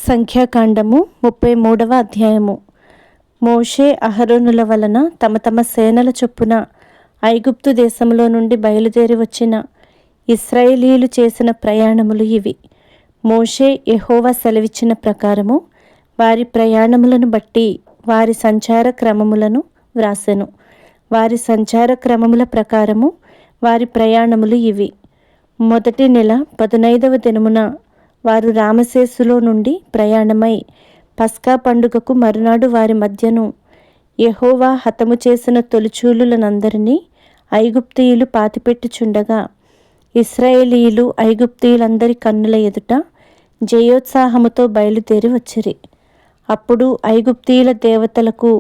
సంఖ్యాకాండము 33వ అధ్యాయము. మోషే అహరోనుల వలన తమ తమ సేనల చొప్పున ఐగుప్తు దేశంలో నుండి బయలుదేరి వచ్చిన ఇశ్రాయేలీయులు చేసిన ప్రయాణములు ఇవి. మోషే యెహోవా సెలవిచ్చిన ప్రకారము వారి ప్రయాణములను బట్టి వారి సంచార క్రమములను వ్రాసెను. వారి సంచార క్రమముల ప్రకారము వారి ప్రయాణములు ఇవి. మొదటి నెల 15వ దినమున వారు రామసేసులో నుండి ప్రయాణమై పస్కా పండుగకు మరునాడు వారి మధ్యను యెహోవా హతము చేసిన తొలిచూలులనందరినీ ఐగుప్తీయులు పాతిపెట్టుచుండగా ఇశ్రాయేలీయులు ఐగుప్తీయులందరి కన్నుల ఎదుట జయోత్సాహముతో బయలుదేరి వచ్చిరి. అప్పుడు ఐగుప్తీయుల దేవతలకు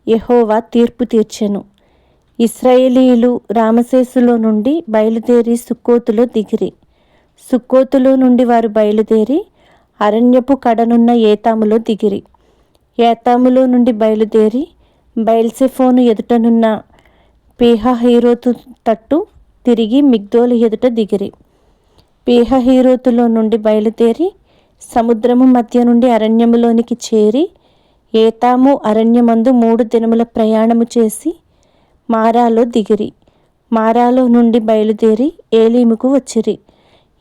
యెహోవా తీర్పు తీర్చెను. ఇశ్రాయేలీయులు రామసేసులో నుండి బయలుదేరి సుక్కోతులో దిగిరి. సుక్కోతులో నుండి వారు బయలుదేరి అరణ్యపు కడనున్న ఏతాములో దిగిరి. ఏతాములో నుండి బయలుదేరి బయల్సెఫోను ఎదుటనున్న పీహహీరోతు తట్టు తిరిగి మిగ్దోలు ఎదుట దిగిరి. పీహహీరోతులో నుండి బయలుదేరి సముద్రము మధ్య నుండి అరణ్యములోనికి చేరి ఏతాము అరణ్యమందు 3 దినముల ప్రయాణము చేసి మారాలో దిగిరి. మారాలో నుండి బయలుదేరి ఏలీముకు వచ్చిరి.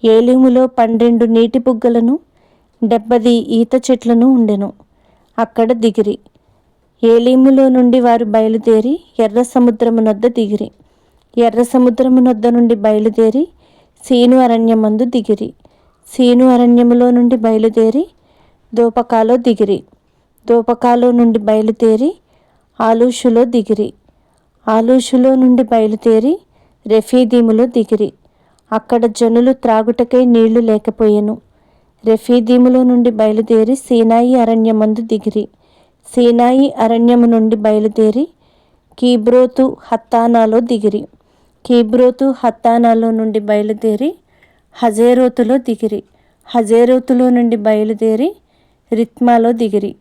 ఏలీములో 12 నీటి బుగ్గలను 70 ఈత చెట్లను ఉండెను. అక్కడ దిగిరి. ఏలీములో నుండి వారు బయలుదేరి ఎర్ర సముద్రమునొద్ద దిగిరి. ఎర్ర సముద్రమునొద్ద నుండి బయలుదేరి సీను అరణ్యమందు దిగిరి. సీను అరణ్యములో నుండి బయలుదేరి దోపకాలో దిగిరి. దోపకాలో నుండి బయలుదేరి ఆలూషులో దిగిరి. ఆలూషులో నుండి బయలుదేరి రెఫీదీములో దిగిరి. అక్కడ జనులు త్రాగుటకై నీళ్లు లేకపోయెను. రెఫీదీములో నుండి బయలుదేరి సీనాయి అరణ్యమందు దిగిరి. సీనాయి అరణ్యము నుండి బయలుదేరి కీబ్రోతు హత్తానాలో దిగిరి. కీబ్రోతు హత్తానాలో నుండి బయలుదేరి హజేరోతులో దిగిరి. హజేరోతులో నుండి బయలుదేరి రిత్మాలో దిగిరి.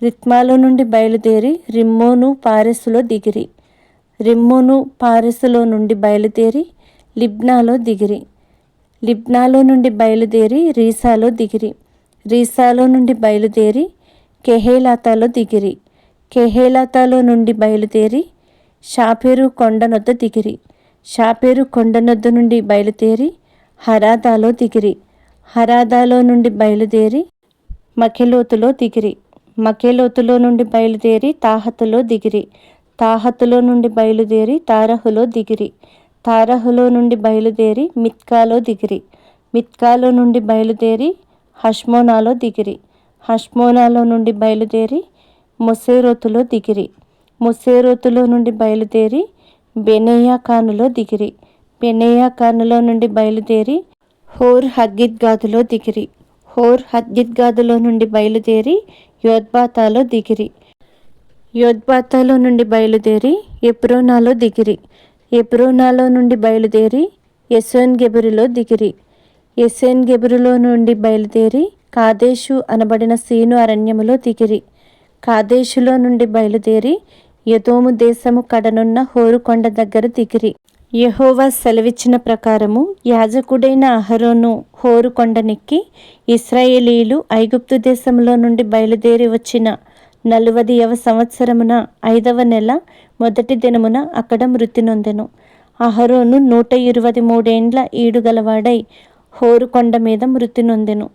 రిత్మాలో నుండి బయలుదేరి రిమ్మోను పారెసులో దిగిరి. రిమ్మోను పారెసులో నుండి బయలుదేరి లిబ్నాలో దిగిరి. లిబ్నాలో నుండి బయలుదేరి రీసాలో దిగిరి. రీసాలో నుండి బయలుదేరి కెహేలాతాలో దిగిరి. కెహేలాతాలో నుండి బయలుదేరి షాపెరు కొండనొద్ద దిగిరి. షాపెరు కొండనొద్ద నుండి బయలుదేరి హరాదాలో దిగిరి. హరాదాలో నుండి బయలుదేరి మకెలోతులో దిగిరి. మకెలోతులో నుండి బయలుదేరి తాహతులో దిగిరి. తాహతులో నుండి బయలుదేరి తారహులో దిగిరి. తారహులో నుండి బయలుదేరి మిత్కాలో దిగిరి. మిత్కాలో నుండి బయలుదేరి హష్మోనాలో దిగిరి. హష్మోనాలో నుండి బయలుదేరి మొసేరోతులో దిగిరి. మొసేరోతులో నుండి బయలుదేరి బెనేయాకానులో దిగిరి. బెనేయాకానులో నుండి బయలుదేరి హోర్ హగ్గిద్గాదులో దిగిరి. హోర్ హగ్గిద్గాదులో నుండి బయలుదేరి యోద్బాతాలో దిగిరి. యోద్బాతాలో నుండి బయలుదేరి ఎప్రోనాలో దిగిరి. ఎప్రోనాలో నుండి బయలుదేరి ఎసోన్గెబెరులో దిగిరి. ఎసోన్గెబెరులో నుండి బయలుదేరి కాదేషు అనబడిన సీను అరణ్యములో దిగిరి. కాదేషులో నుండి బయలుదేరి ఎదోము దేశము కడనున్న హోరు కొండ దగ్గర దిగిరి. యెహోవా సెలవిచ్చిన ప్రకారము యాజకుడైన అహరోను హోరు కొండనెక్కి ఇశ్రాయేలీయులు ఐగుప్తు దేశంలో నుండి బయలుదేరి వచ్చిన 40వ సంవత్సరమున 5వ నెల మొదటి దినమున అక్కడ మృతి నొందెను. అహరోను 123 ఏండ్ల ఈడుగలవాడై హోరు కొండ మీద మృతి నొందెను.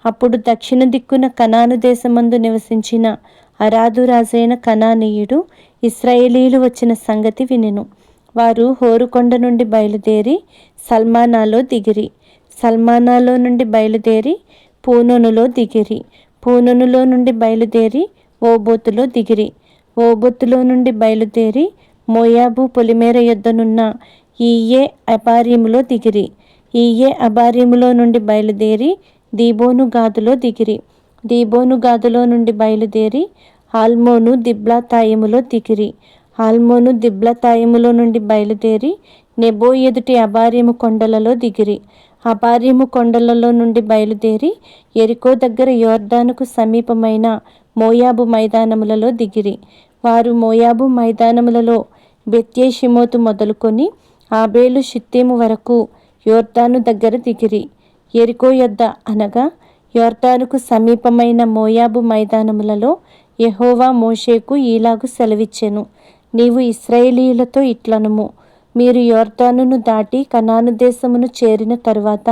అప్పుడు దక్షిణ దిక్కున కనాను దేశమందు నివసించిన అరాదు రాజైన కనానీయుడు ఇశ్రాయేలీయులు వచ్చిన సంగతి వినెను. వారు హోరుకొండ నుండి బయలుదేరి సల్మానాలో దిగిరి. సల్మానాలో నుండి బయలుదేరి పూనోనులో దిగిరి. పూనోనులో నుండి బయలుదేరి ఓబోతులో దిగిరి. ఓబోతులో నుండి బయలుదేరి మోయాబు పొలిమేర యొద్దనున్న ఈయే అబారీములో దిగిరి. ఈయే అబారీములో నుండి బయలుదేరి దీబోను గాదులో దిగిరి. దీబోను గాదులో నుండి బయలుదేరి ఆల్మోను దిబ్లాతాయిములో దిగిరి. ఆల్మోను దిబ్లాతాయిములో నుండి బయలుదేరి నెబో ఎదుటి అబారీము కొండలలో దిగిరి. అబారీము కొండలలో నుండి బయలుదేరి యెరికో దగ్గర యోర్దానుకు సమీపమైన మోయాబు మైదానములలో దిగిరి. వారు మోయాబు మైదానములలో బెత్యేషిమోతు మొదలుకొని ఆబేలు షిత్తీము వరకు యోర్దాను దగ్గర దిగిరి. యెరికో యొద్ద అనగా యొర్దానుకు సమీపమైన మోయాబు మైదానములలో యెహోవా మోషేకు ఈలాగు సెలవిచ్చెను. నీవు ఇశ్రాయేలీయులతో ఇట్లనుము, మీరు యొర్దానును దాటి కనాను దేశమును చేరిన తరువాత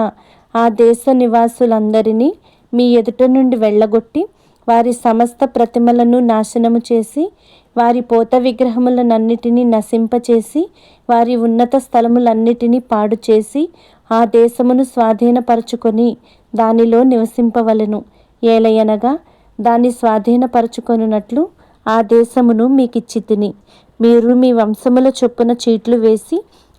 ఆ దేశ నివాసులందరినీ మీ ఎదుట నుండి వెళ్ళగొట్టి వారి సమస్త ప్రతిమలను నాశనము చేసి వారి పోత విగ్రహములనన్నిటినీ నశింపచేసి వారి ఉన్నత స్థలములన్నిటినీ పాడు చేసి ఆ దేశమును స్వాధీనపరచుకొని దానిలో నివసింపవలెను. ఏలయనగా దాన్ని స్వాధీనపరచుకొనున్నట్లు ఆ దేశమును మీకిచ్చితిని. మీరు మీ వంశముల చొప్పున చీట్లు వేసి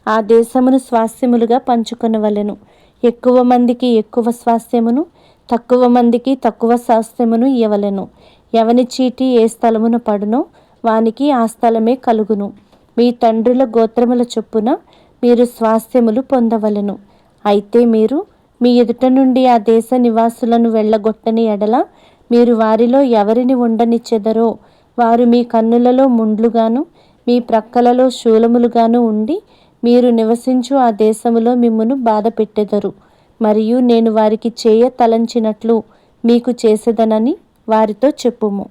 ఆ దేశమును స్వాస్థ్యములుగా పంచుకొనవలెను. ఎక్కువ మందికి ఎక్కువ స్వాస్థ్యమును, తక్కువ మందికి తక్కువ స్వాస్థ్యమును ఇవ్వవలెను. ఎవని చీటి ఏ స్థలమున పడునో వానికి ఆ స్థలమే కలుగును. మీ తండ్రుల గోత్రముల చొప్పున మీరు స్వాస్థ్యములు పొందవలెను. అయితే మీరు మీ ఎదుట నుండి ఆ దేశ నివాసులను వెళ్ళగొట్టని ఎడల మీరు వారిలో ఎవరిని ఉండనిచ్చెదరో వారు మీ కన్నులలో ముండ్లుగాను మీ ప్రక్కలలో శూలములుగాను ఉండి మీరు నివసించు ఆ దేశములో మిమ్మును బాధ పెట్టెదరు. మరియు నేను వారికి చేయ తలంచినట్లు మీకు చేసేదనని వారితో చెప్పుము.